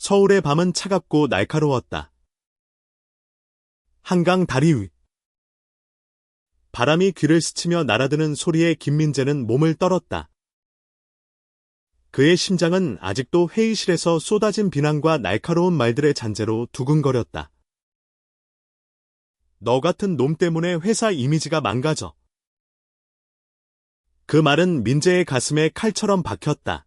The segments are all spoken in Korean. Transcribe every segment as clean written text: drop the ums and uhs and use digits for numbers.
서울의 밤은 차갑고 날카로웠다. 한강 다리 위. 바람이 귀를 스치며 날아드는 소리에 김민재는 몸을 떨었다. 그의 심장은 아직도 회의실에서 쏟아진 비난과 날카로운 말들의 잔재로 두근거렸다. 너 같은 놈 때문에 회사 이미지가 망가져. 그 말은 민재의 가슴에 칼처럼 박혔다.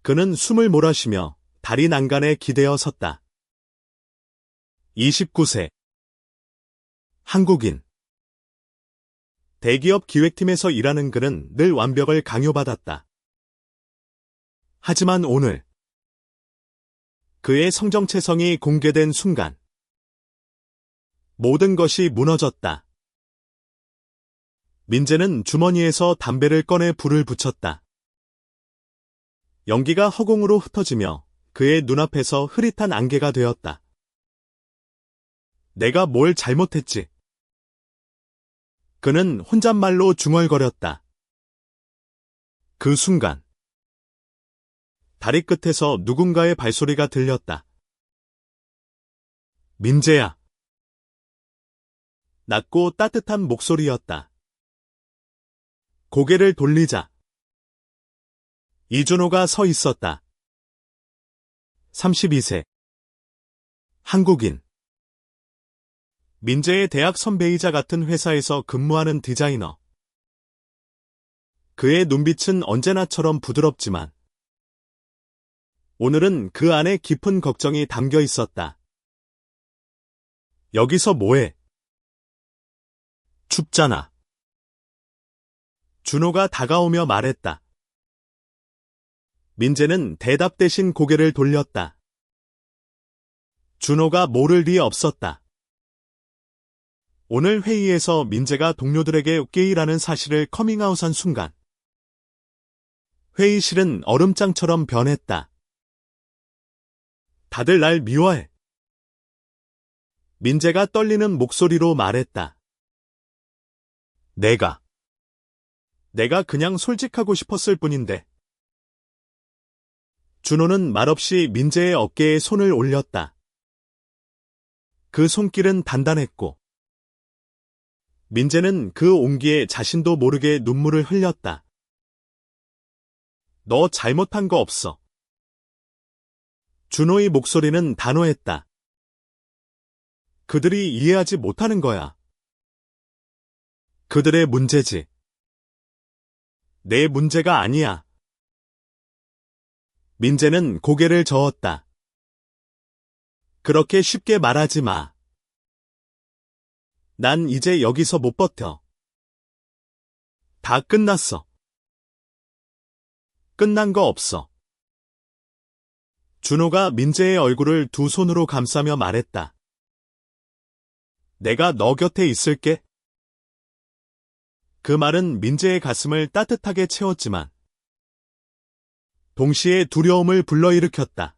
그는 숨을 몰아쉬며 다리 난간에 기대어 섰다. 29세. 한국인. 대기업 기획팀에서 일하는 그는 늘 완벽을 강요받았다. 하지만 오늘 그의 성정체성이 공개된 순간 모든 것이 무너졌다. 민재는 주머니에서 담배를 꺼내 불을 붙였다. 연기가 허공으로 흩어지며 그의 눈앞에서 흐릿한 안개가 되었다. 내가 뭘 잘못했지? 그는 혼잣말로 중얼거렸다. 그 순간 다리 끝에서 누군가의 발소리가 들렸다. 민재야. 낮고 따뜻한 목소리였다. 고개를 돌리자 이준호가 서 있었다. 32세. 한국인. 민재의 대학 선배이자 같은 회사에서 근무하는 디자이너. 그의 눈빛은 언제나처럼 부드럽지만 오늘은 그 안에 깊은 걱정이 담겨 있었다. 여기서 뭐해? 춥잖아. 준호가 다가오며 말했다. 민재는 대답 대신 고개를 돌렸다. 준호가 모를 리 없었다. 오늘 회의에서 민재가 동료들에게 게이라는 사실을 커밍아웃한 순간 회의실은 얼음장처럼 변했다. 다들 날 미워해. 민재가 떨리는 목소리로 말했다. 내가 그냥 솔직하고 싶었을 뿐인데. 준호는 말없이 민재의 어깨에 손을 올렸다. 그 손길은 단단했고 민재는 그 온기에 자신도 모르게 눈물을 흘렸다. 너 잘못한 거 없어. 준호의 목소리는 단호했다. 그들이 이해하지 못하는 거야. 그들의 문제지. 내 문제가 아니야. 민재는 고개를 저었다. 그렇게 쉽게 말하지 마. 난 이제 여기서 못 버텨. 다 끝났어. 끝난 거 없어. 준호가 민재의 얼굴을 두 손으로 감싸며 말했다. 내가 너 곁에 있을게. 그 말은 민재의 가슴을 따뜻하게 채웠지만 동시에 두려움을 불러일으켰다.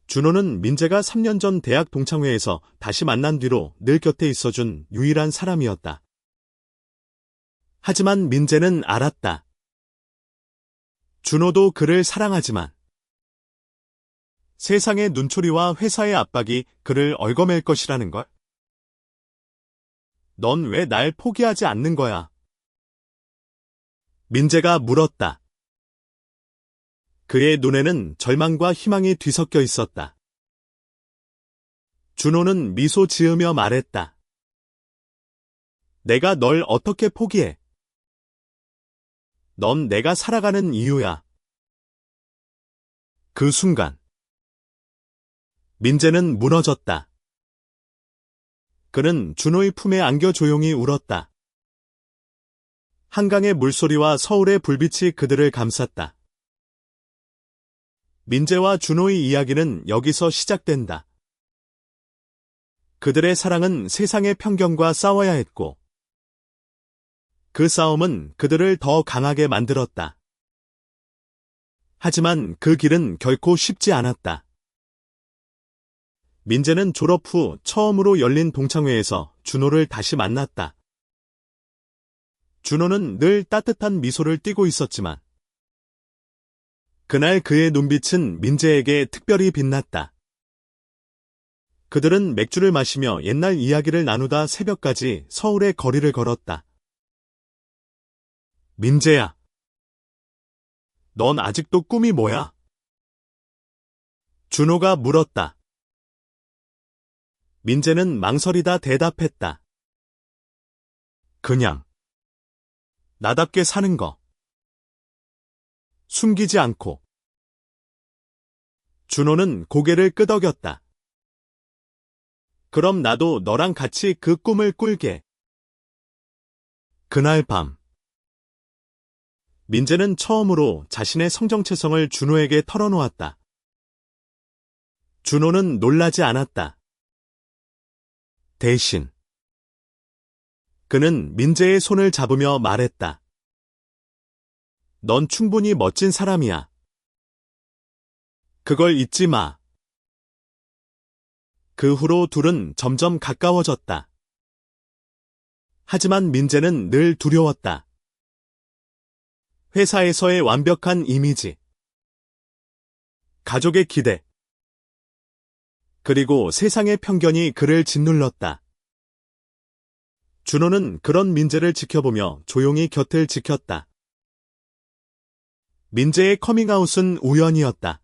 준호는 민재가 3년 전 대학 동창회에서 다시 만난 뒤로 늘 곁에 있어준 유일한 사람이었다. 하지만 민재는 알았다. 준호도 그를 사랑하지만 세상의 눈초리와 회사의 압박이 그를 얽어맬 것이라는 걸. 넌 왜 날 포기하지 않는 거야? 민재가 물었다. 그의 눈에는 절망과 희망이 뒤섞여 있었다. 준호는 미소 지으며 말했다. 내가 널 어떻게 포기해? 넌 내가 살아가는 이유야. 그 순간 민재는 무너졌다. 그는 준호의 품에 안겨 조용히 울었다. 한강의 물소리와 서울의 불빛이 그들을 감쌌다. 민재와 준호의 이야기는 여기서 시작된다. 그들의 사랑은 세상의 편견과 싸워야 했고, 그 싸움은 그들을 더 강하게 만들었다. 하지만 그 길은 결코 쉽지 않았다. 민재는 졸업 후 처음으로 열린 동창회에서 준호를 다시 만났다. 준호는 늘 따뜻한 미소를 띠고 있었지만 그날 그의 눈빛은 민재에게 특별히 빛났다. 그들은 맥주를 마시며 옛날 이야기를 나누다 새벽까지 서울의 거리를 걸었다. 민재야, 넌 아직도 꿈이 뭐야? 준호가 물었다. 민재는 망설이다 대답했다. 그냥 나답게 사는 거. 숨기지 않고. 준호는 고개를 끄덕였다. 그럼 나도 너랑 같이 그 꿈을 꿀게. 그날 밤. 민재는 처음으로 자신의 성정체성을 준호에게 털어놓았다. 준호는 놀라지 않았다. 대신 그는 민재의 손을 잡으며 말했다. 넌 충분히 멋진 사람이야. 그걸 잊지 마. 그 후로 둘은 점점 가까워졌다. 하지만 민재는 늘 두려웠다. 회사에서의 완벽한 이미지, 가족의 기대, 그리고 세상의 편견이 그를 짓눌렀다. 준호는 그런 민재를 지켜보며 조용히 곁을 지켰다. 민재의 커밍아웃은 우연이었다.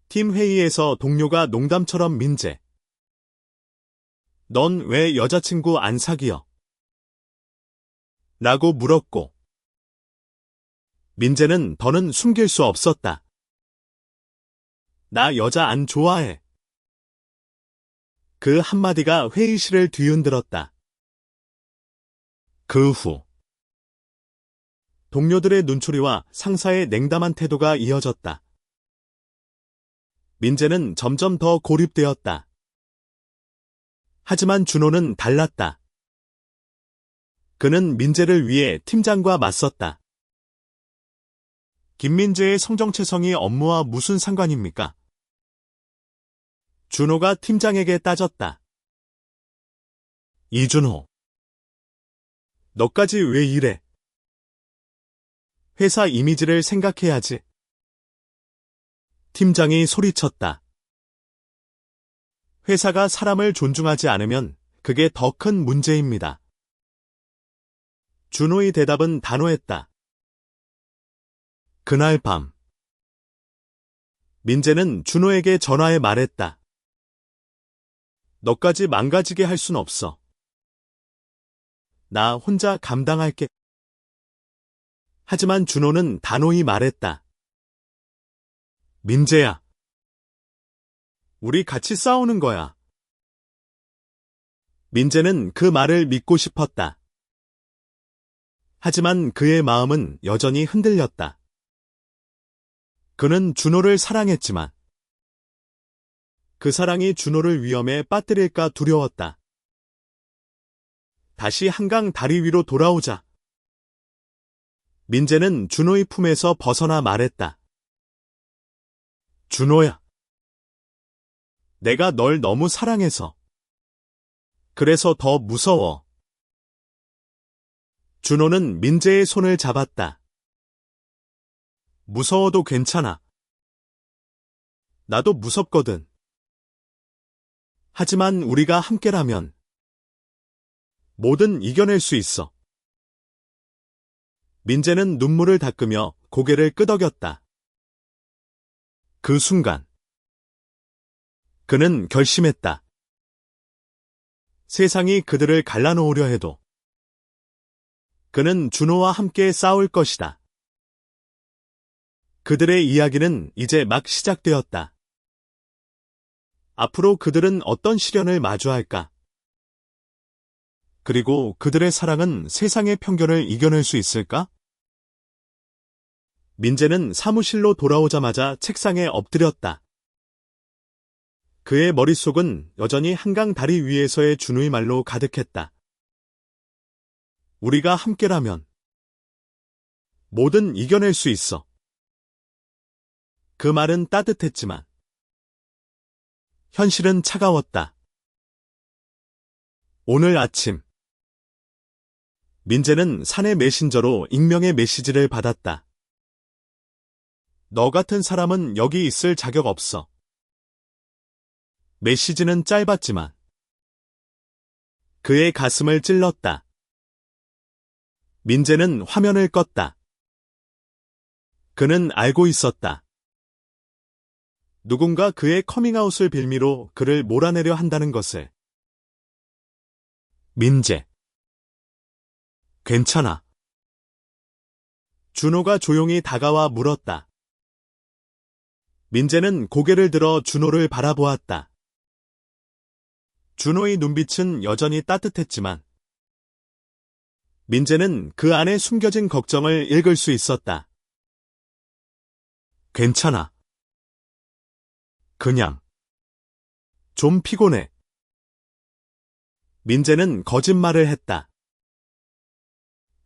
팀 회의에서 동료가 농담처럼 민재, 넌 왜 여자친구 안 사귀어? 라고 물었고, 민재는 더는 숨길 수 없었다. 나 여자 안 좋아해. 그 한마디가 회의실을 뒤흔들었다. 그 후 동료들의 눈초리와 상사의 냉담한 태도가 이어졌다. 민재는 점점 더 고립되었다. 하지만 준호는 달랐다. 그는 민재를 위해 팀장과 맞섰다. 김민재의 성정체성이 업무와 무슨 상관입니까? 준호가 팀장에게 따졌다. 이준호, 너까지 왜 이래? 회사 이미지를 생각해야지. 팀장이 소리쳤다. 회사가 사람을 존중하지 않으면 그게 더 큰 문제입니다. 준호의 대답은 단호했다. 그날 밤, 민재는 준호에게 전화해 말했다. 너까지 망가지게 할 순 없어. 나 혼자 감당할게. 하지만 준호는 단호히 말했다. 민재야, 우리 같이 싸우는 거야. 민재는 그 말을 믿고 싶었다. 하지만 그의 마음은 여전히 흔들렸다. 그는 준호를 사랑했지만 그 사랑이 준호를 위험에 빠뜨릴까 두려웠다. 다시 한강 다리 위로 돌아오자. 민재는 준호의 품에서 벗어나 말했다. 준호야, 내가 널 너무 사랑해서. 그래서 더 무서워. 준호는 민재의 손을 잡았다. 무서워도 괜찮아. 나도 무섭거든. 하지만 우리가 함께라면 뭐든 이겨낼 수 있어. 민재는 눈물을 닦으며 고개를 끄덕였다. 그 순간 그는 결심했다. 세상이 그들을 갈라놓으려 해도 그는 준호와 함께 싸울 것이다. 그들의 이야기는 이제 막 시작되었다. 앞으로 그들은 어떤 시련을 마주할까? 그리고 그들의 사랑은 세상의 편견을 이겨낼 수 있을까? 민재는 사무실로 돌아오자마자 책상에 엎드렸다. 그의 머릿속은 여전히 한강 다리 위에서의 준우의 말로 가득했다. 우리가 함께라면 뭐든 이겨낼 수 있어. 그 말은 따뜻했지만 현실은 차가웠다. 오늘 아침 민재는 사내 메신저로 익명의 메시지를 받았다. 너 같은 사람은 여기 있을 자격 없어. 메시지는 짧았지만 그의 가슴을 찔렀다. 민재는 화면을 껐다. 그는 알고 있었다. 누군가 그의 커밍아웃을 빌미로 그를 몰아내려 한다는 것을. 민재. 괜찮아. 준호가 조용히 다가와 물었다. 민재는 고개를 들어 준호를 바라보았다. 준호의 눈빛은 여전히 따뜻했지만 민재는 그 안에 숨겨진 걱정을 읽을 수 있었다. 괜찮아. 그냥 좀 피곤해. 민재는 거짓말을 했다.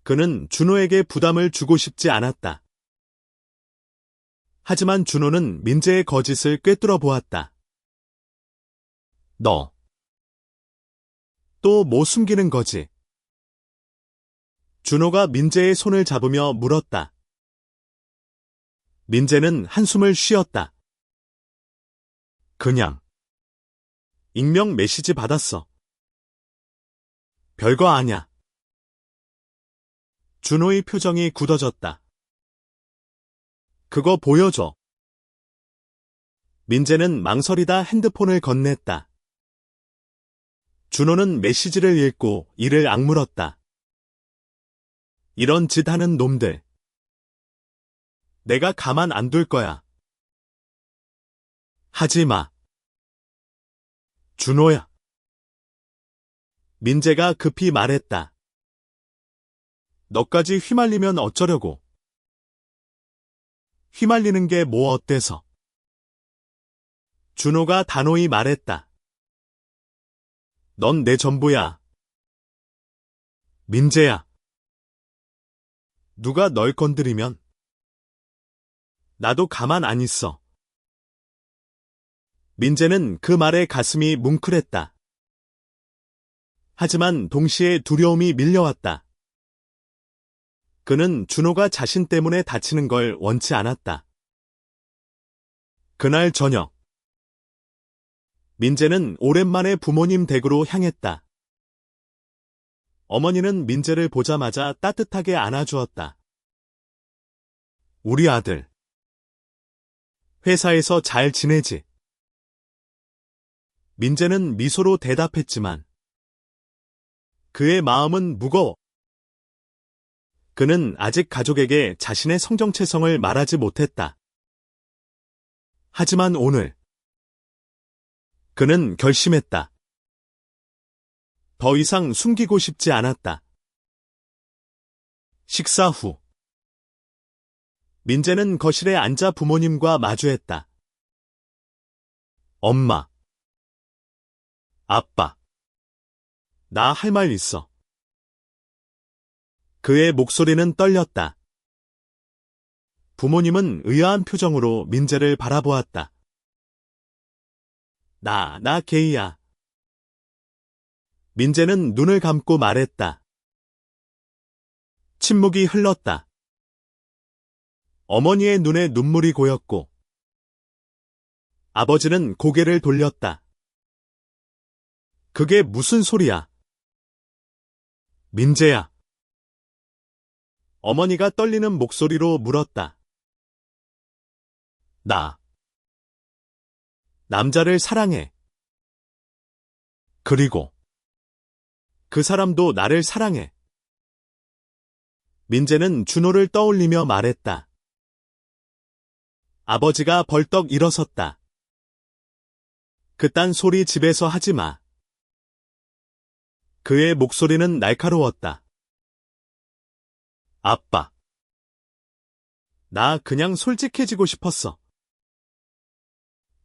그는 준호에게 부담을 주고 싶지 않았다. 하지만 준호는 민재의 거짓을 꿰뚫어 보았다. 너 또 뭐 숨기는 거지? 준호가 민재의 손을 잡으며 물었다. 민재는 한숨을 쉬었다. 그냥 익명 메시지 받았어. 별거 아냐. 준호의 표정이 굳어졌다. 그거 보여줘. 민재는 망설이다 핸드폰을 건넸다. 준호는 메시지를 읽고 이를 악물었다. 이런 짓 하는 놈들. 내가 가만 안 둘 거야. 하지 마. 준호야. 민재가 급히 말했다. 너까지 휘말리면 어쩌려고. 휘말리는 게 뭐 어때서. 준호가 단호히 말했다. 넌 내 전부야. 민재야. 누가 널 건드리면 나도 가만 안 있어. 민재는 그 말에 가슴이 뭉클했다. 하지만 동시에 두려움이 밀려왔다. 그는 준호가 자신 때문에 다치는 걸 원치 않았다. 그날 저녁 민재는 오랜만에 부모님 댁으로 향했다. 어머니는 민재를 보자마자 따뜻하게 안아주었다. 우리 아들. 회사에서 잘 지내지? 민재는 미소로 대답했지만 그의 마음은 무거워. 그는 아직 가족에게 자신의 성정체성을 말하지 못했다. 하지만 오늘 그는 결심했다. 더 이상 숨기고 싶지 않았다. 식사 후 민재는 거실에 앉아 부모님과 마주했다. 엄마, 아빠, 나 할 말 있어. 그의 목소리는 떨렸다. 부모님은 의아한 표정으로 민재를 바라보았다. 나 게이야. 민재는 눈을 감고 말했다. 침묵이 흘렀다. 어머니의 눈에 눈물이 고였고 아버지는 고개를 돌렸다. 그게 무슨 소리야? 민재야. 어머니가 떨리는 목소리로 물었다. 나 남자를 사랑해. 그리고 그 사람도 나를 사랑해. 민재는 준호를 떠올리며 말했다. 아버지가 벌떡 일어섰다. 그딴 소리 집에서 하지 마. 그의 목소리는 날카로웠다. 아빠. 나 그냥 솔직해지고 싶었어.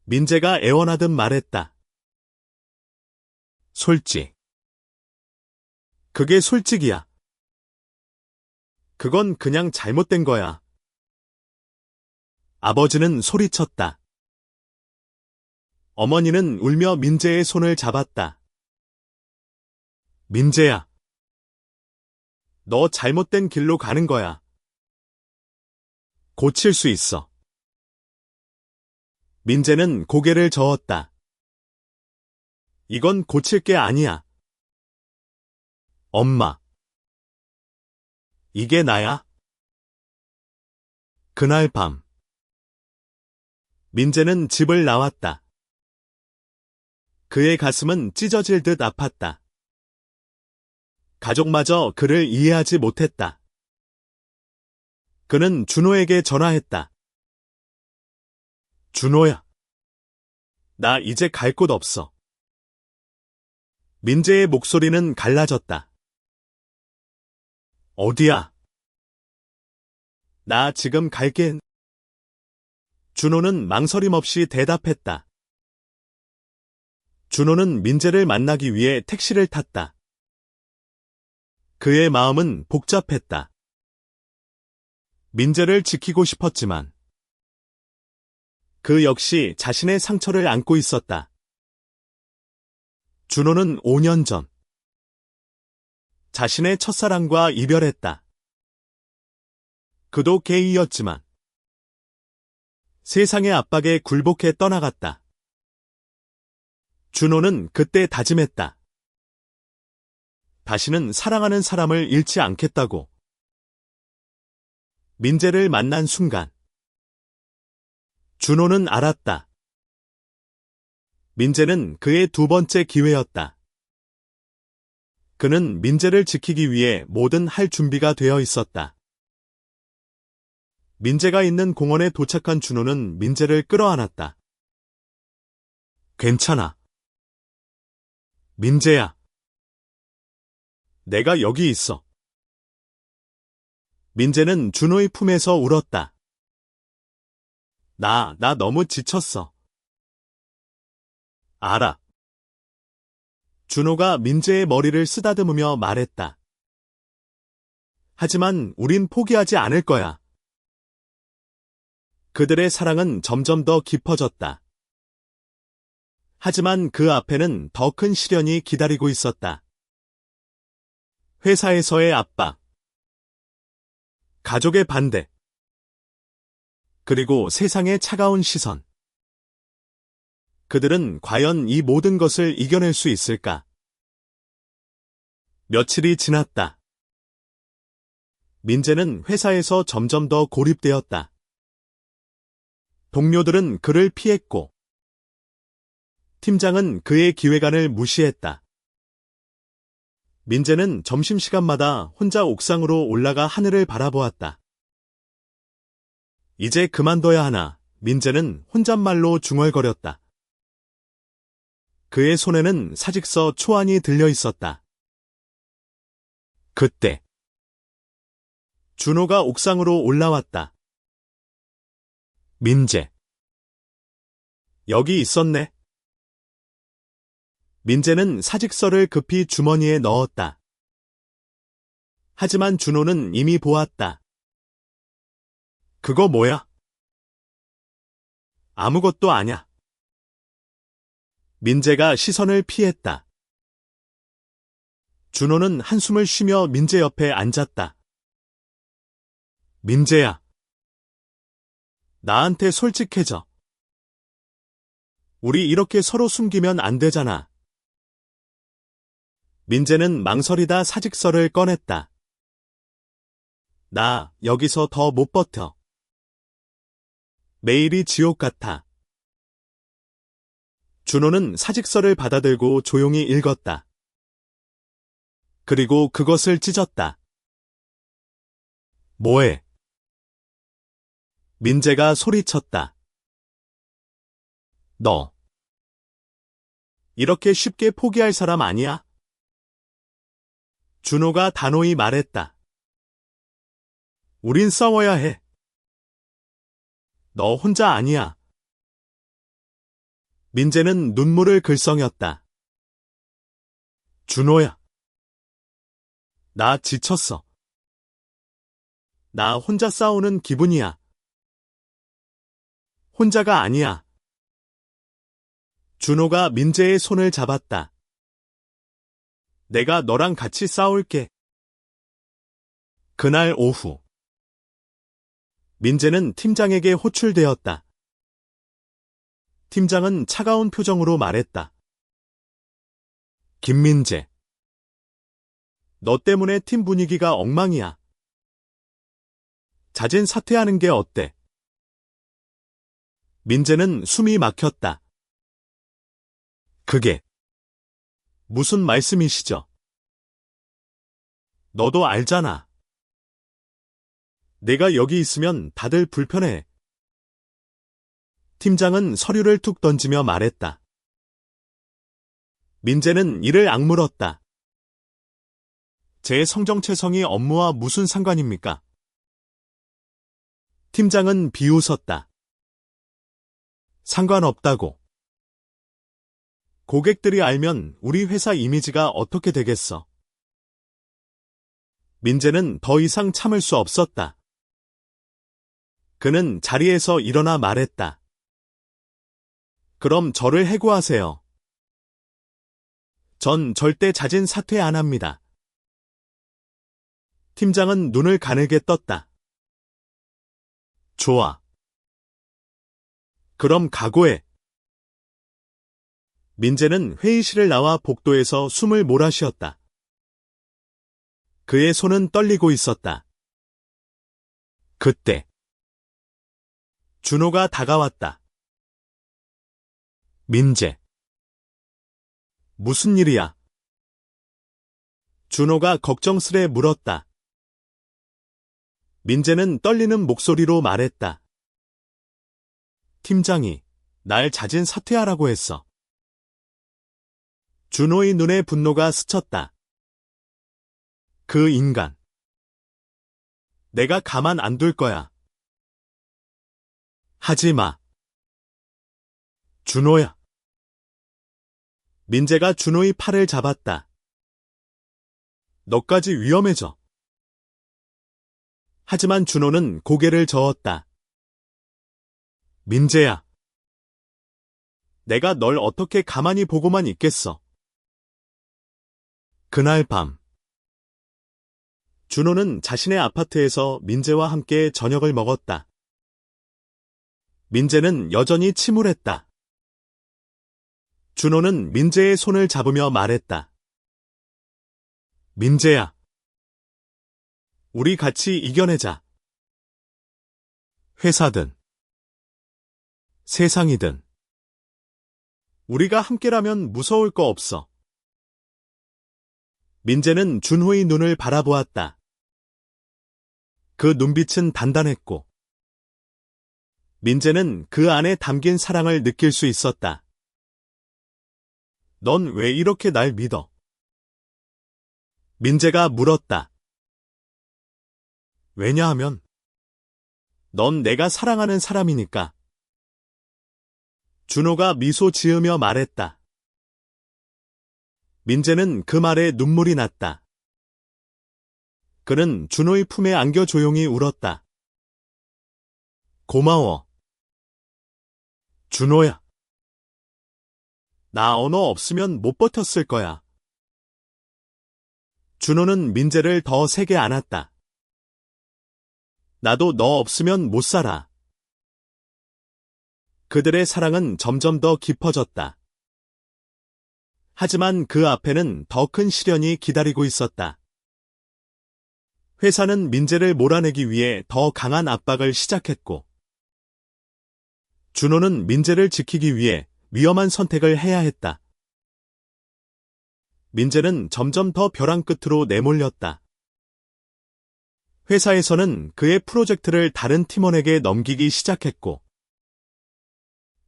민재가 애원하듯 말했다. 솔직. 그게 솔직이야. 그건 그냥 잘못된 거야. 아버지는 소리쳤다. 어머니는 울며 민재의 손을 잡았다. 민재야. 너 잘못된 길로 가는 거야. 고칠 수 있어. 민재는 고개를 저었다. 이건 고칠 게 아니야. 엄마. 이게 나야? 그날 밤. 민재는 집을 나왔다. 그의 가슴은 찢어질 듯 아팠다. 가족마저 그를 이해하지 못했다. 그는 준호에게 전화했다. 준호야. 나 이제 갈 곳 없어. 민재의 목소리는 갈라졌다. 어디야? 나 지금 갈게. 준호는 망설임 없이 대답했다. 준호는 민재를 만나기 위해 택시를 탔다. 그의 마음은 복잡했다. 민재를 지키고 싶었지만 그 역시 자신의 상처를 안고 있었다. 준호는 5년 전 자신의 첫사랑과 이별했다. 그도 게이였지만 세상의 압박에 굴복해 떠나갔다. 준호는 그때 다짐했다. 다시는 사랑하는 사람을 잃지 않겠다고. 민재를 만난 순간 준호는 알았다. 민재는 그의 두 번째 기회였다. 그는 민재를 지키기 위해 뭐든 할 준비가 되어 있었다. 민재가 있는 공원에 도착한 준호는 민재를 끌어안았다. 괜찮아. 민재야. 내가 여기 있어. 민재는 준호의 품에서 울었다. 나 너무 지쳤어. 알아. 준호가 민재의 머리를 쓰다듬으며 말했다. 하지만 우린 포기하지 않을 거야. 그들의 사랑은 점점 더 깊어졌다. 하지만 그 앞에는 더 큰 시련이 기다리고 있었다. 회사에서의 압박, 가족의 반대, 그리고 세상의 차가운 시선. 그들은 과연 이 모든 것을 이겨낼 수 있을까? 며칠이 지났다. 민재는 회사에서 점점 더 고립되었다. 동료들은 그를 피했고, 팀장은 그의 기획안을 무시했다. 민재는 점심시간마다 혼자 옥상으로 올라가 하늘을 바라보았다. 이제 그만둬야 하나, 민재는 혼잣말로 중얼거렸다. 그의 손에는 사직서 초안이 들려 있었다. 그때 준호가 옥상으로 올라왔다. 민재. 여기 있었네. 민재는 사직서를 급히 주머니에 넣었다. 하지만 준호는 이미 보았다. 그거 뭐야? 아무것도 아냐. 민재가 시선을 피했다. 준호는 한숨을 쉬며 민재 옆에 앉았다. 민재야. 나한테 솔직해져. 우리 이렇게 서로 숨기면 안 되잖아. 민재는 망설이다 사직서를 꺼냈다. 나 여기서 더 못 버텨. 매일이 지옥 같아. 준호는 사직서를 받아들고 조용히 읽었다. 그리고 그것을 찢었다. 뭐해? 민재가 소리쳤다. 너 이렇게 쉽게 포기할 사람 아니야? 준호가 단호히 말했다. 우린 싸워야 해. 너 혼자 아니야. 민재는 눈물을 글썽였다. 준호야. 나 지쳤어. 나 혼자 싸우는 기분이야. 혼자가 아니야. 준호가 민재의 손을 잡았다. 내가 너랑 같이 싸울게. 그날 오후 민재는 팀장에게 호출되었다. 팀장은 차가운 표정으로 말했다. 김민재. 너 때문에 팀 분위기가 엉망이야. 자진 사퇴하는 게 어때? 민재는 숨이 막혔다. 그게 무슨 말씀이시죠? 너도 알잖아. 내가 여기 있으면 다들 불편해. 팀장은 서류를 툭 던지며 말했다. 민재는 이를 악물었다. 제 성정체성이 업무와 무슨 상관입니까? 팀장은 비웃었다. 상관없다고. 고객들이 알면 우리 회사 이미지가 어떻게 되겠어? 민재는 더 이상 참을 수 없었다. 그는 자리에서 일어나 말했다. 그럼 저를 해고하세요. 전 절대 자진 사퇴 안 합니다. 팀장은 눈을 가늘게 떴다. 좋아. 그럼 각오해. 민재는 회의실을 나와 복도에서 숨을 몰아쉬었다. 그의 손은 떨리고 있었다. 그때 준호가 다가왔다. 민재. 무슨 일이야? 준호가 걱정스레 물었다. 민재는 떨리는 목소리로 말했다. 팀장이 날 자진 사퇴하라고 했어. 준호의 눈에 분노가 스쳤다. 그 인간. 내가 가만 안 둘 거야. 하지 마. 준호야. 민재가 준호의 팔을 잡았다. 너까지 위험해져. 하지만 준호는 고개를 저었다. 민재야. 내가 널 어떻게 가만히 보고만 있겠어. 그날 밤. 준호는 자신의 아파트에서 민재와 함께 저녁을 먹었다. 민재는 여전히 침울했다. 준호는 민재의 손을 잡으며 말했다. 민재야. 우리 같이 이겨내자. 회사든 세상이든 우리가 함께라면 무서울 거 없어. 민재는 준호의 눈을 바라보았다. 그 눈빛은 단단했고 민재는 그 안에 담긴 사랑을 느낄 수 있었다. 넌 왜 이렇게 날 믿어? 민재가 물었다. 왜냐하면 넌 내가 사랑하는 사람이니까. 준호가 미소 지으며 말했다. 민재는 그 말에 눈물이 났다. 그는 준호의 품에 안겨 조용히 울었다. 고마워. 준호야. 나 언어 없으면 못 버텼을 거야. 준호는 민재를 더 세게 안았다. 나도 너 없으면 못 살아. 그들의 사랑은 점점 더 깊어졌다. 하지만 그 앞에는 더 큰 시련이 기다리고 있었다. 회사는 민재를 몰아내기 위해 더 강한 압박을 시작했고, 준호는 민재를 지키기 위해 위험한 선택을 해야 했다. 민재는 점점 더 벼랑 끝으로 내몰렸다. 회사에서는 그의 프로젝트를 다른 팀원에게 넘기기 시작했고,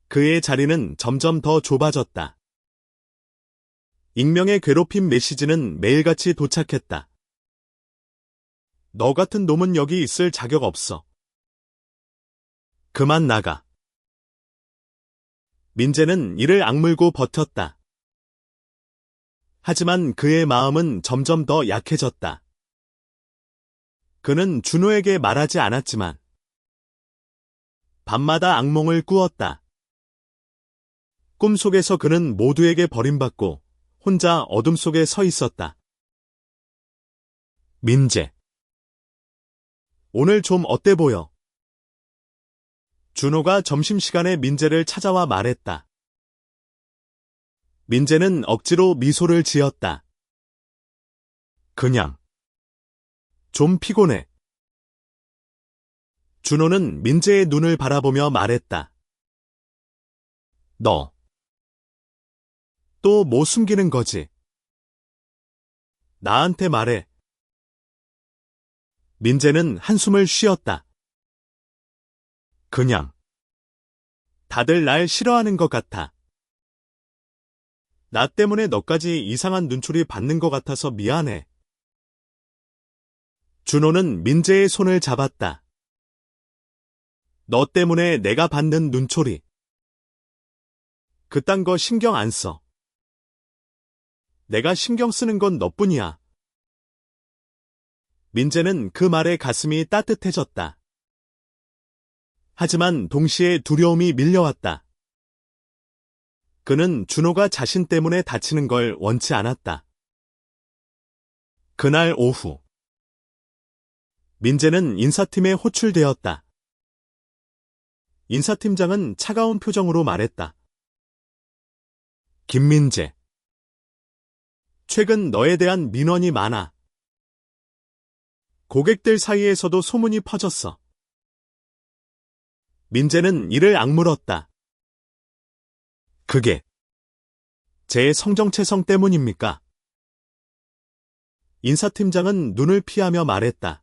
그의 자리는 점점 더 좁아졌다. 익명의 괴롭힘 메시지는 매일같이 도착했다. 너 같은 놈은 여기 있을 자격 없어. 그만 나가. 민재는 이를 악물고 버텼다. 하지만 그의 마음은 점점 더 약해졌다. 그는 준호에게 말하지 않았지만 밤마다 악몽을 꾸었다. 꿈속에서 그는 모두에게 버림받고 혼자 어둠 속에 서 있었다. 민재. 오늘 좀 어때 보여? 준호가 점심시간에 민재를 찾아와 말했다. 민재는 억지로 미소를 지었다. 그냥 좀 피곤해. 준호는 민재의 눈을 바라보며 말했다. 너 또 뭐 숨기는 거지? 나한테 말해. 민재는 한숨을 쉬었다. 그냥 다들 날 싫어하는 것 같아. 나 때문에 너까지 이상한 눈초리 받는 것 같아서 미안해. 준호는 민재의 손을 잡았다. 너 때문에 내가 받는 눈초리. 그딴 거 신경 안 써. 내가 신경 쓰는 건 너뿐이야. 민재는 그 말에 가슴이 따뜻해졌다. 하지만 동시에 두려움이 밀려왔다. 그는 준호가 자신 때문에 다치는 걸 원치 않았다. 그날 오후 민재는 인사팀에 호출되었다. 인사팀장은 차가운 표정으로 말했다. 김민재, 최근 너에 대한 민원이 많아. 고객들 사이에서도 소문이 퍼졌어. 민재는 이를 악물었다. 그게 제 성정체성 때문입니까? 인사팀장은 눈을 피하며 말했다.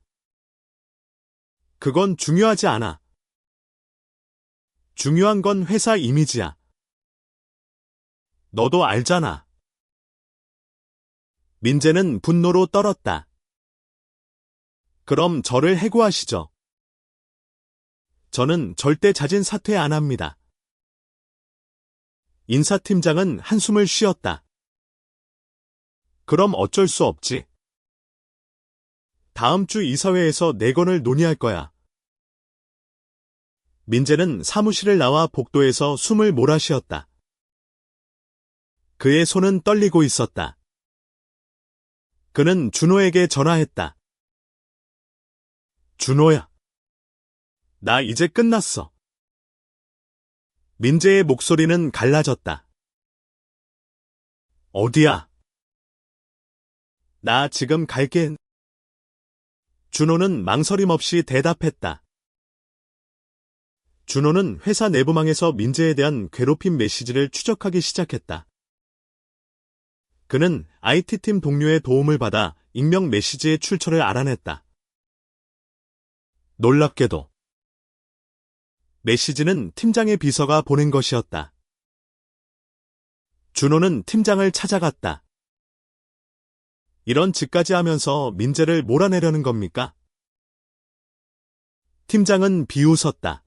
그건 중요하지 않아. 중요한 건 회사 이미지야. 너도 알잖아. 민재는 분노로 떨었다. 그럼 저를 해고하시죠. 저는 절대 자진 사퇴 안 합니다. 인사팀장은 한숨을 쉬었다. 그럼 어쩔 수 없지. 다음 주 이사회에서 내 건을 논의할 거야. 민재는 사무실을 나와 복도에서 숨을 몰아쉬었다. 그의 손은 떨리고 있었다. 그는 준호에게 전화했다. 준호야. 나 이제 끝났어. 민재의 목소리는 갈라졌다. 어디야? 나 지금 갈게. 준호는 망설임 없이 대답했다. 준호는 회사 내부망에서 민재에 대한 괴롭힘 메시지를 추적하기 시작했다. 그는 IT팀 동료의 도움을 받아 익명 메시지의 출처를 알아냈다. 놀랍게도 메시지는 팀장의 비서가 보낸 것이었다. 준호는 팀장을 찾아갔다. 이런 짓까지 하면서 민재를 몰아내려는 겁니까? 팀장은 비웃었다.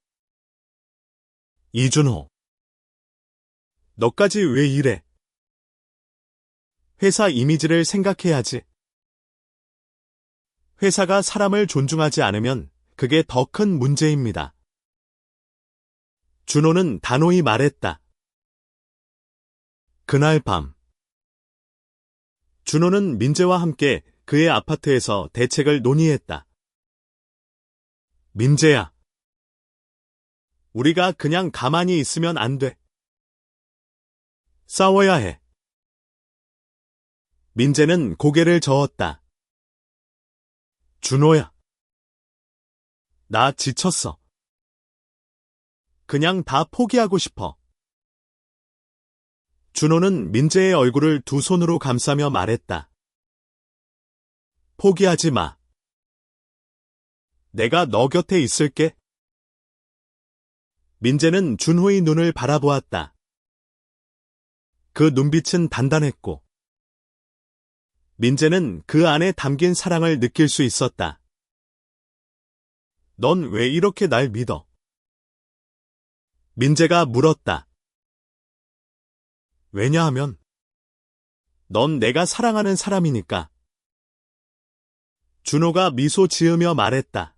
이준호, 너까지 왜 이래? 회사 이미지를 생각해야지. 회사가 사람을 존중하지 않으면 그게 더 큰 문제입니다. 준호는 단호히 말했다. 그날 밤 준호는 민재와 함께 그의 아파트에서 대책을 논의했다. 민재야, 우리가 그냥 가만히 있으면 안 돼. 싸워야 해. 민재는 고개를 저었다. 준호야, 나 지쳤어. 그냥 다 포기하고 싶어. 준호는 민재의 얼굴을 두 손으로 감싸며 말했다. 포기하지 마. 내가 너 곁에 있을게. 민재는 준호의 눈을 바라보았다. 그 눈빛은 단단했고 민재는 그 안에 담긴 사랑을 느낄 수 있었다. 넌 왜 이렇게 날 믿어? 민재가 물었다. 왜냐하면 넌 내가 사랑하는 사람이니까. 준호가 미소 지으며 말했다.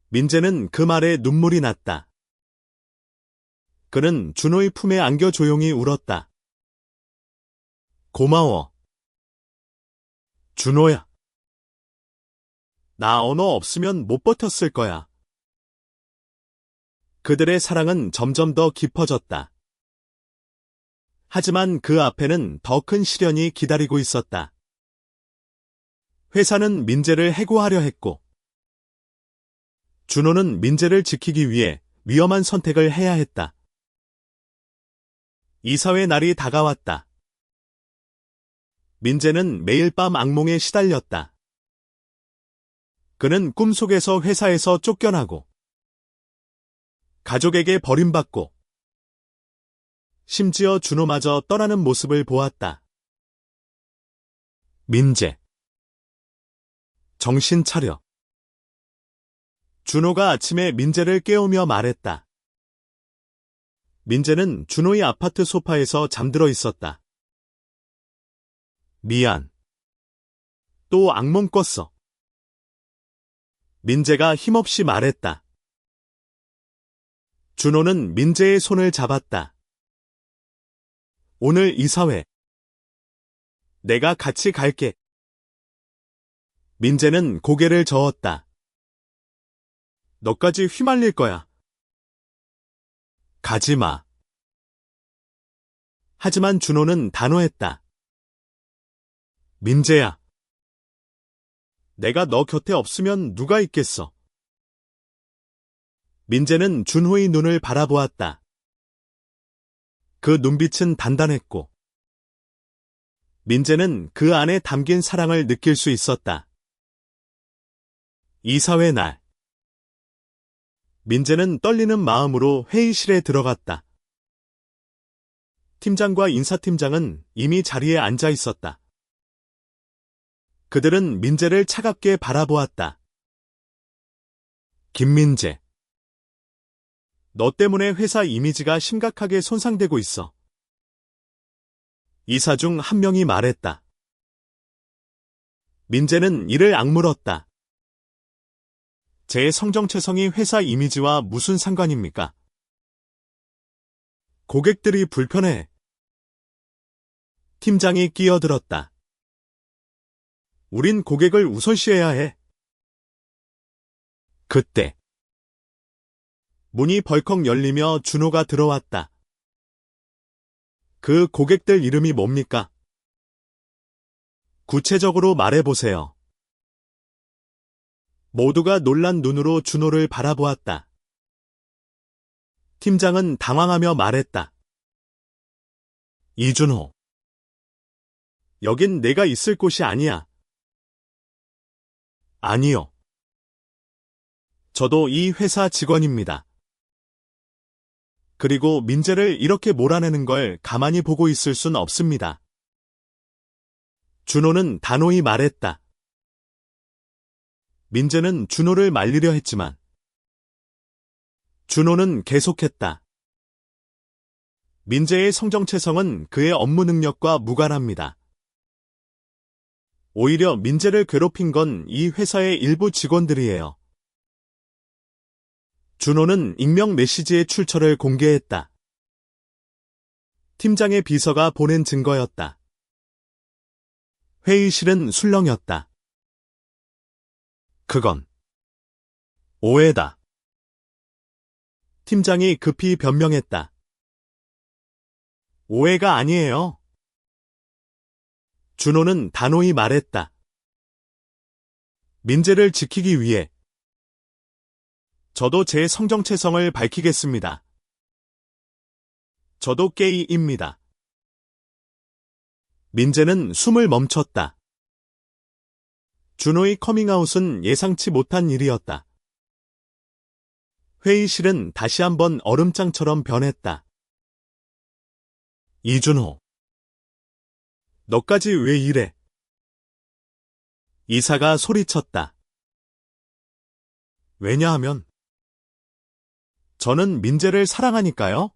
민재는 그 말에 눈물이 났다. 그는 준호의 품에 안겨 조용히 울었다. 고마워. 준호야. 나 언어 없으면 못 버텼을 거야. 그들의 사랑은 점점 더 깊어졌다. 하지만 그 앞에는 더 큰 시련이 기다리고 있었다. 회사는 민재를 해고하려 했고, 준호는 민재를 지키기 위해 위험한 선택을 해야 했다. 이사회 날이 다가왔다. 민재는 매일 밤 악몽에 시달렸다. 그는 꿈속에서 회사에서 쫓겨나고, 가족에게 버림받고, 심지어 준호마저 떠나는 모습을 보았다. 민재. 정신 차려. 준호가 아침에 민재를 깨우며 말했다. 민재는 준호의 아파트 소파에서 잠들어 있었다. 미안. 또 악몽 꿨어. 민재가 힘없이 말했다. 준호는 민재의 손을 잡았다. 오늘 이사회. 내가 같이 갈게. 민재는 고개를 저었다. 너까지 휘말릴 거야. 가지 마. 하지만 준호는 단호했다. 민재야. 내가 너 곁에 없으면 누가 있겠어. 민재는 준호의 눈을 바라보았다. 그 눈빛은 단단했고, 민재는 그 안에 담긴 사랑을 느낄 수 있었다. 이사회 날. 민재는 떨리는 마음으로 회의실에 들어갔다. 팀장과 인사팀장은 이미 자리에 앉아 있었다. 그들은 민재를 차갑게 바라보았다. 김민재. 너 때문에 회사 이미지가 심각하게 손상되고 있어. 이사 중 한 명이 말했다. 민재는 이를 악물었다. 제 성정체성이 회사 이미지와 무슨 상관입니까? 고객들이 불편해. 팀장이 끼어들었다. 우린 고객을 우선시해야 해. 그때 문이 벌컥 열리며 준호가 들어왔다. 그 고객들 이름이 뭡니까? 구체적으로 말해보세요. 모두가 놀란 눈으로 준호를 바라보았다. 팀장은 당황하며 말했다. 이준호. 여긴 내가 있을 곳이 아니야. 아니요. 저도 이 회사 직원입니다. 그리고 민재를 이렇게 몰아내는 걸 가만히 보고 있을 순 없습니다. 준호는 단호히 말했다. 민재는 준호를 말리려 했지만 준호는 계속했다. 민재의 성정체성은 그의 업무 능력과 무관합니다. 오히려 민재를 괴롭힌 건 이 회사의 일부 직원들이에요. 준호는 익명 메시지의 출처를 공개했다. 팀장의 비서가 보낸 증거였다. 회의실은 술렁였다. 그건 오해다. 팀장이 급히 변명했다. 오해가 아니에요. 준호는 단호히 말했다. 민재를 지키기 위해 저도 제 성정체성을 밝히겠습니다. 저도 게이입니다. 민재는 숨을 멈췄다. 준호의 커밍아웃은 예상치 못한 일이었다. 회의실은 다시 한번 얼음장처럼 변했다. 이준호. 너까지 왜 이래? 이사가 소리쳤다. 왜냐하면 저는 민재를 사랑하니까요.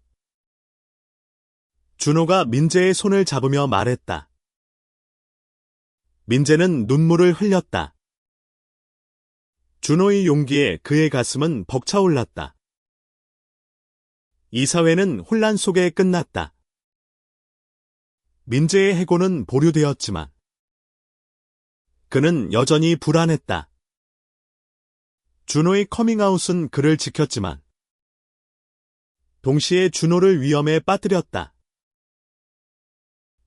준호가 민재의 손을 잡으며 말했다. 민재는 눈물을 흘렸다. 준호의 용기에 그의 가슴은 벅차올랐다. 이사회는 혼란 속에 끝났다. 민재의 해고는 보류되었지만 그는 여전히 불안했다. 준호의 커밍아웃은 그를 지켰지만 동시에 준호를 위험에 빠뜨렸다.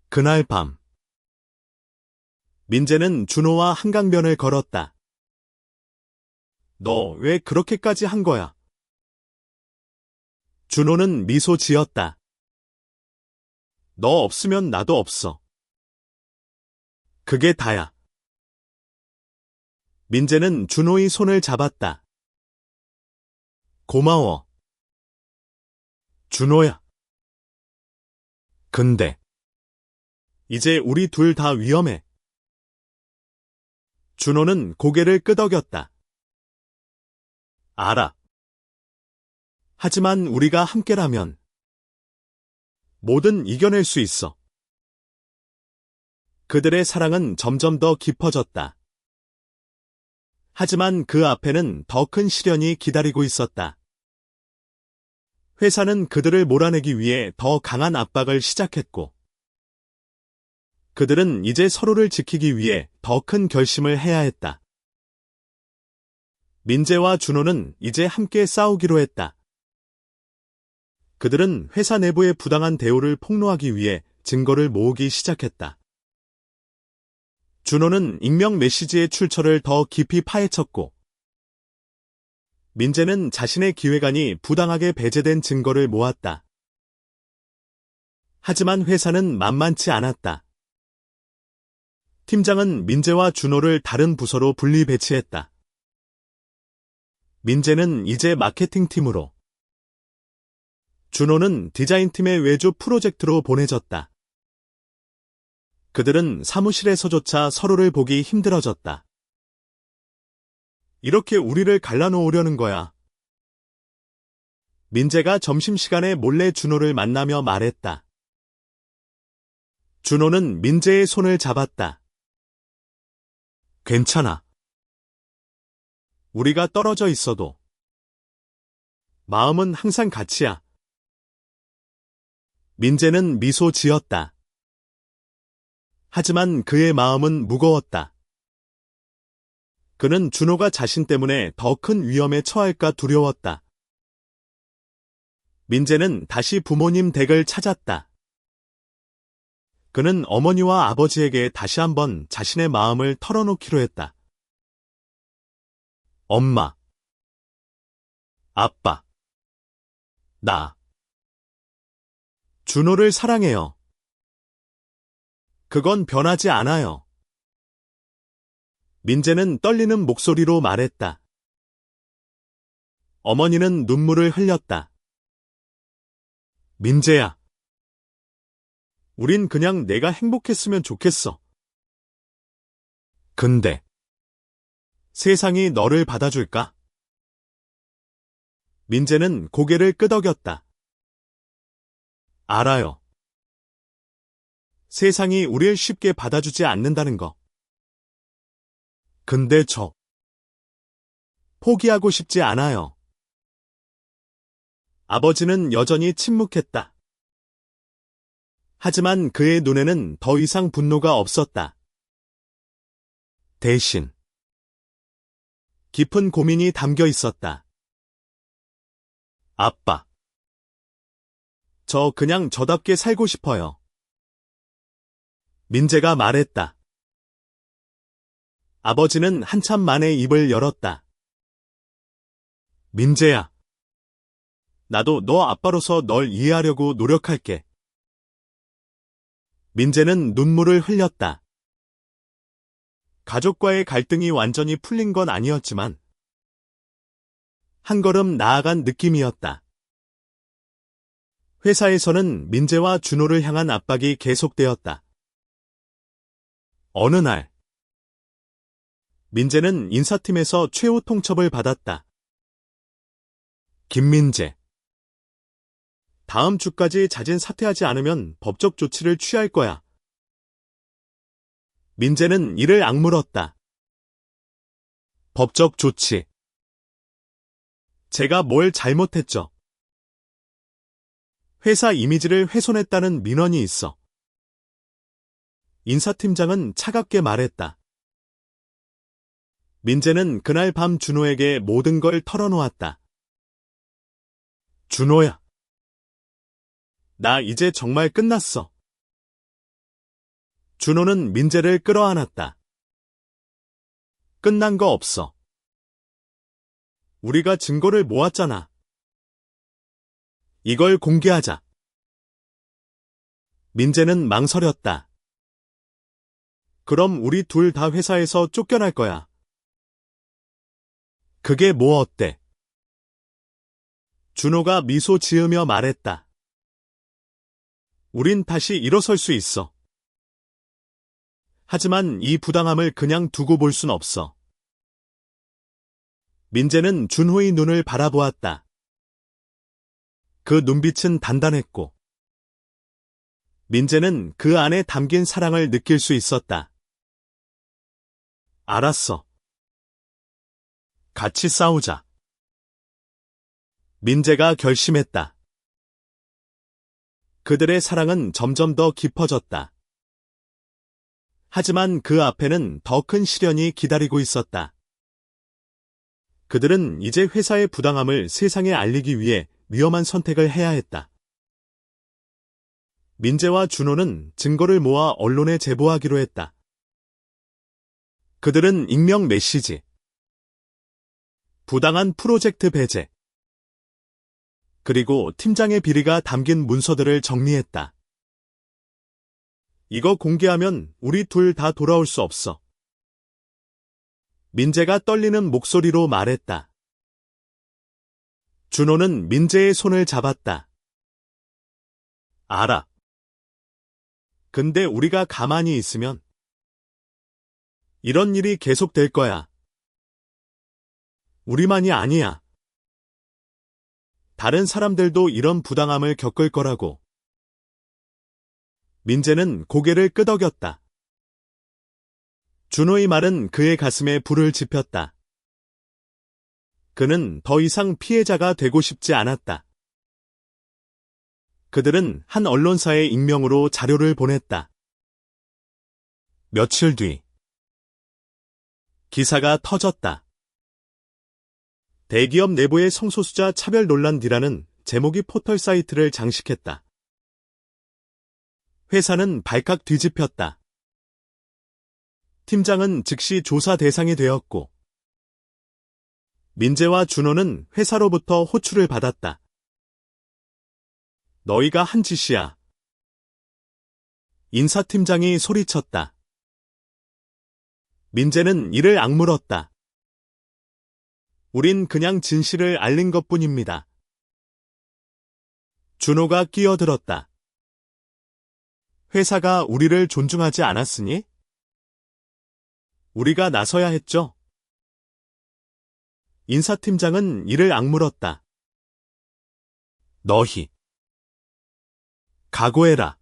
그날 밤, 민재는 준호와 한강변을 걸었다. 너 왜 그렇게까지 한 거야? 준호는 미소 지었다. 너 없으면 나도 없어. 그게 다야. 민재는 준호의 손을 잡았다. 고마워. 준호야. 근데 이제 우리 둘 다 위험해. 준호는 고개를 끄덕였다. 알아. 하지만 우리가 함께라면 뭐든 이겨낼 수 있어. 그들의 사랑은 점점 더 깊어졌다. 하지만 그 앞에는 더 큰 시련이 기다리고 있었다. 회사는 그들을 몰아내기 위해 더 강한 압박을 시작했고, 그들은 이제 서로를 지키기 위해 더 큰 결심을 해야 했다. 민재와 준호는 이제 함께 싸우기로 했다. 그들은 회사 내부의 부당한 대우를 폭로하기 위해 증거를 모으기 시작했다. 준호는 익명 메시지의 출처를 더 깊이 파헤쳤고, 민재는 자신의 기획안이 부당하게 배제된 증거를 모았다. 하지만 회사는 만만치 않았다. 팀장은 민재와 준호를 다른 부서로 분리 배치했다. 민재는 이제 마케팅팀으로, 준호는 디자인팀의 외주 프로젝트로 보내졌다. 그들은 사무실에서조차 서로를 보기 힘들어졌다. 이렇게 우리를 갈라놓으려는 거야. 민재가 점심시간에 몰래 준호를 만나며 말했다. 준호는 민재의 손을 잡았다. 괜찮아. 우리가 떨어져 있어도 마음은 항상 같이야. 민재는 미소 지었다. 하지만 그의 마음은 무거웠다. 그는 준호가 자신 때문에 더 큰 위험에 처할까 두려웠다. 민재는 다시 부모님 댁을 찾았다. 그는 어머니와 아버지에게 다시 한번 자신의 마음을 털어놓기로 했다. 엄마, 아빠, 나, 준호를 사랑해요. 그건 변하지 않아요. 민재는 떨리는 목소리로 말했다. 어머니는 눈물을 흘렸다. 민재야. 우린 그냥 내가 행복했으면 좋겠어. 근데 세상이 너를 받아줄까? 민재는 고개를 끄덕였다. 알아요. 세상이 우릴 쉽게 받아주지 않는다는 거. 근데 저 포기하고 싶지 않아요. 아버지는 여전히 침묵했다. 하지만 그의 눈에는 더 이상 분노가 없었다. 대신 깊은 고민이 담겨 있었다. 아빠, 저 그냥 저답게 살고 싶어요. 민재가 말했다. 아버지는 한참 만에 입을 열었다. 민재야, 나도 너 아빠로서 널 이해하려고 노력할게. 민재는 눈물을 흘렸다. 가족과의 갈등이 완전히 풀린 건 아니었지만 한 걸음 나아간 느낌이었다. 회사에서는 민재와 준호를 향한 압박이 계속되었다. 어느 날, 민재는 인사팀에서 최후 통첩을 받았다. 김민재, 다음 주까지 자진 사퇴하지 않으면 법적 조치를 취할 거야. 민재는 이를 악물었다. 법적 조치. 제가 뭘 잘못했죠? 회사 이미지를 훼손했다는 민원이 있어. 인사팀장은 차갑게 말했다. 민재는 그날 밤 준호에게 모든 걸 털어놓았다. 준호야, 나 이제 정말 끝났어. 준호는 민재를 끌어안았다. 끝난 거 없어. 우리가 증거를 모았잖아. 이걸 공개하자. 민재는 망설였다. 그럼 우리 둘 다 회사에서 쫓겨날 거야. 그게 뭐 어때? 준호가 미소 지으며 말했다. 우린 다시 일어설 수 있어. 하지만 이 부당함을 그냥 두고 볼 순 없어. 민재는 준호의 눈을 바라보았다. 그 눈빛은 단단했고, 민재는 그 안에 담긴 사랑을 느낄 수 있었다. 알았어. 같이 싸우자. 민재가 결심했다. 그들의 사랑은 점점 더 깊어졌다. 하지만 그 앞에는 더 큰 시련이 기다리고 있었다. 그들은 이제 회사의 부당함을 세상에 알리기 위해 위험한 선택을 해야 했다. 민재와 준호는 증거를 모아 언론에 제보하기로 했다. 그들은 익명 메시지, 부당한 프로젝트 배제, 그리고 팀장의 비리가 담긴 문서들을 정리했다. 이거 공개하면 우리 둘 다 돌아올 수 없어. 민재가 떨리는 목소리로 말했다. 준호는 민재의 손을 잡았다. 알아. 근데 우리가 가만히 있으면 이런 일이 계속될 거야. 우리만이 아니야. 다른 사람들도 이런 부당함을 겪을 거라고. 민재는 고개를 끄덕였다. 준호의 말은 그의 가슴에 불을 지폈다. 그는 더 이상 피해자가 되고 싶지 않았다. 그들은 한 언론사에 익명으로 자료를 보냈다. 며칠 뒤 기사가 터졌다. 대기업 내부의 성소수자 차별 논란 뒤라는 제목이 포털 사이트를 장식했다. 회사는 발칵 뒤집혔다. 팀장은 즉시 조사 대상이 되었고, 민재와 준호는 회사로부터 호출을 받았다. 너희가 한 짓이야. 인사팀장이 소리쳤다. 민재는 이를 악물었다. 우린 그냥 진실을 알린 것뿐입니다. 준호가 끼어들었다. 회사가 우리를 존중하지 않았으니? 우리가 나서야 했죠. 인사팀장은 이를 악물었다. 너희 각오해라.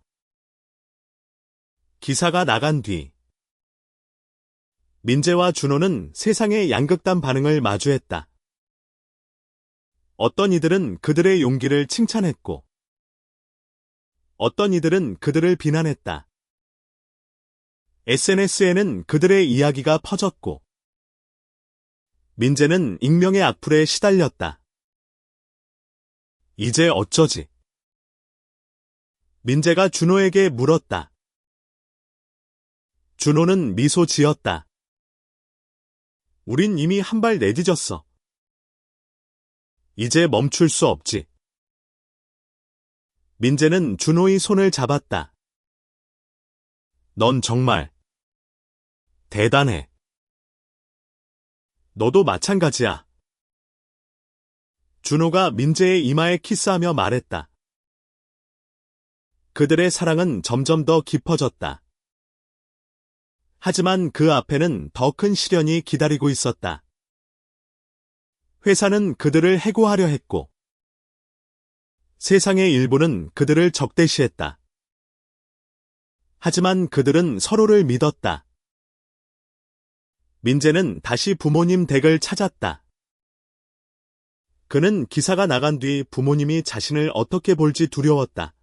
기사가 나간 뒤 민재와 준호는 세상의 양극단 반응을 마주했다. 어떤 이들은 그들의 용기를 칭찬했고, 어떤 이들은 그들을 비난했다. SNS에는 그들의 이야기가 퍼졌고, 민재는 익명의 악플에 시달렸다. 이제 어쩌지? 민재가 준호에게 물었다. 준호는 미소 지었다. 우린 이미 한 발 내디뎠어. 이제 멈출 수 없지. 민재는 준호의 손을 잡았다. 넌 정말 대단해. 너도 마찬가지야. 준호가 민재의 이마에 키스하며 말했다. 그들의 사랑은 점점 더 깊어졌다. 하지만 그 앞에는 더 큰 시련이 기다리고 있었다. 회사는 그들을 해고하려 했고, 세상의 일부는 그들을 적대시했다. 하지만 그들은 서로를 믿었다. 민재는 다시 부모님 댁을 찾았다. 그는 기사가 나간 뒤 부모님이 자신을 어떻게 볼지 두려웠다.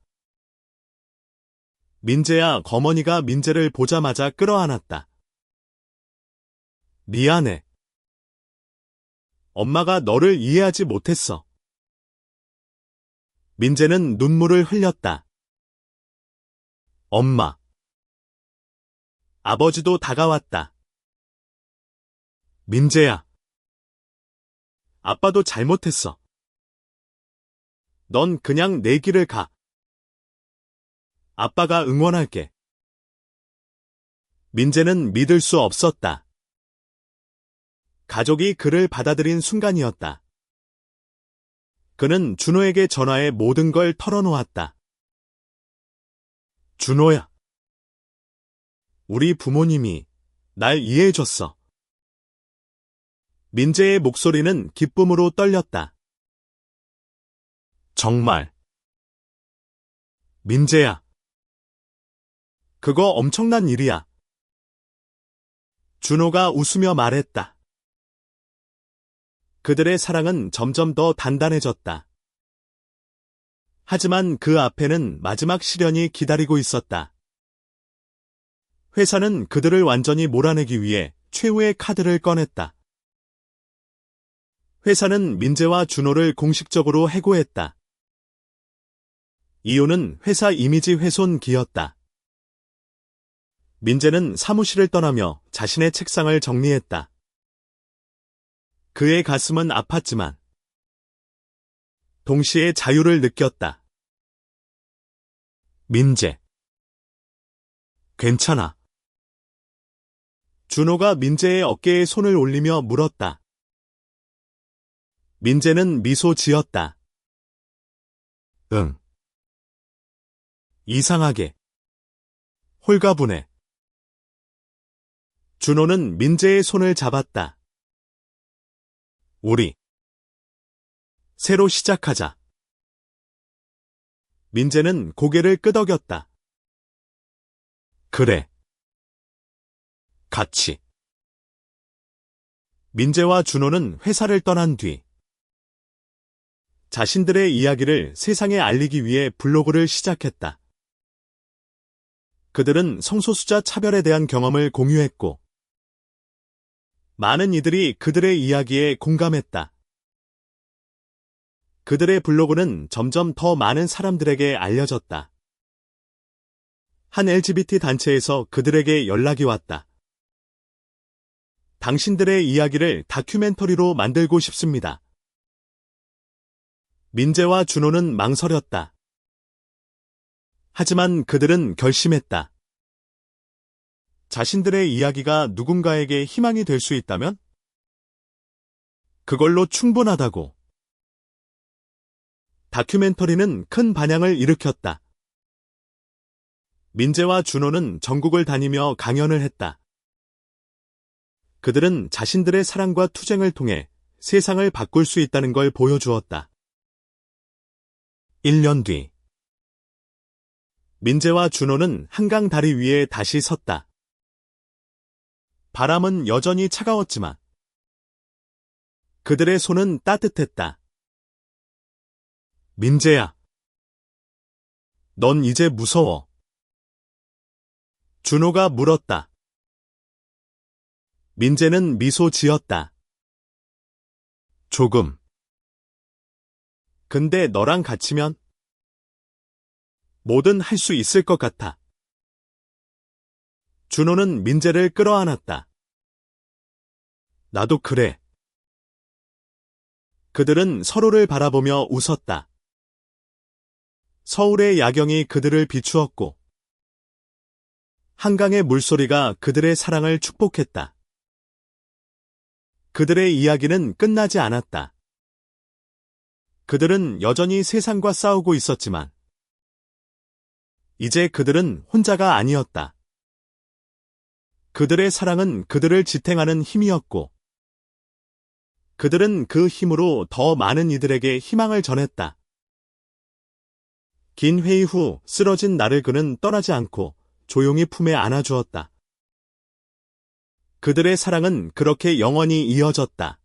민재야, 어머니가 민재를 보자마자 끌어안았다. 미안해. 엄마가 너를 이해하지 못했어. 민재는 눈물을 흘렸다. 엄마. 아버지도 다가왔다. 민재야. 아빠도 잘못했어. 넌 그냥 내 길을 가. 아빠가 응원할게. 민재는 믿을 수 없었다. 가족이 그를 받아들인 순간이었다. 그는 준호에게 전화해 모든 걸 털어놓았다. 준호야. 우리 부모님이 날 이해해줬어. 민재의 목소리는 기쁨으로 떨렸다. 정말. 민재야. 그거 엄청난 일이야. 준호가 웃으며 말했다. 그들의 사랑은 점점 더 단단해졌다. 하지만 그 앞에는 마지막 시련이 기다리고 있었다. 회사는 그들을 완전히 몰아내기 위해 최후의 카드를 꺼냈다. 회사는 민재와 준호를 공식적으로 해고했다. 이유는 회사 이미지 훼손기였다. 민재는 사무실을 떠나며 자신의 책상을 정리했다. 그의 가슴은 아팠지만 동시에 자유를 느꼈다. 민재. 괜찮아. 준호가 민재의 어깨에 손을 올리며 물었다. 민재는 미소 지었다. 응. 이상하게. 홀가분해. 준호는 민재의 손을 잡았다. 우리 새로 시작하자. 민재는 고개를 끄덕였다. 그래. 같이. 민재와 준호는 회사를 떠난 뒤 자신들의 이야기를 세상에 알리기 위해 블로그를 시작했다. 그들은 성소수자 차별에 대한 경험을 공유했고 많은 이들이 그들의 이야기에 공감했다. 그들의 블로그는 점점 더 많은 사람들에게 알려졌다. 한 LGBT 단체에서 그들에게 연락이 왔다. 당신들의 이야기를 다큐멘터리로 만들고 싶습니다. 민재와 준호는 망설였다. 하지만 그들은 결심했다. 자신들의 이야기가 누군가에게 희망이 될 수 있다면? 그걸로 충분하다고. 다큐멘터리는 큰 반향을 일으켰다. 민재와 준호는 전국을 다니며 강연을 했다. 그들은 자신들의 사랑과 투쟁을 통해 세상을 바꿀 수 있다는 걸 보여주었다. 1년 뒤 민재와 준호는 한강 다리 위에 다시 섰다. 바람은 여전히 차가웠지만 그들의 손은 따뜻했다. 민재야. 넌 이제 무서워. 준호가 물었다. 민재는 미소 지었다. 조금. 근데 너랑 같이면 뭐든 할 수 있을 것 같아. 준호는 민재를 끌어안았다. 나도 그래. 그들은 서로를 바라보며 웃었다. 서울의 야경이 그들을 비추었고 한강의 물소리가 그들의 사랑을 축복했다. 그들의 이야기는 끝나지 않았다. 그들은 여전히 세상과 싸우고 있었지만 이제 그들은 혼자가 아니었다. 그들의 사랑은 그들을 지탱하는 힘이었고 그들은 그 힘으로 더 많은 이들에게 희망을 전했다. 긴 회의 후 쓰러진 나를 그는 떠나지 않고 조용히 품에 안아주었다. 그들의 사랑은 그렇게 영원히 이어졌다.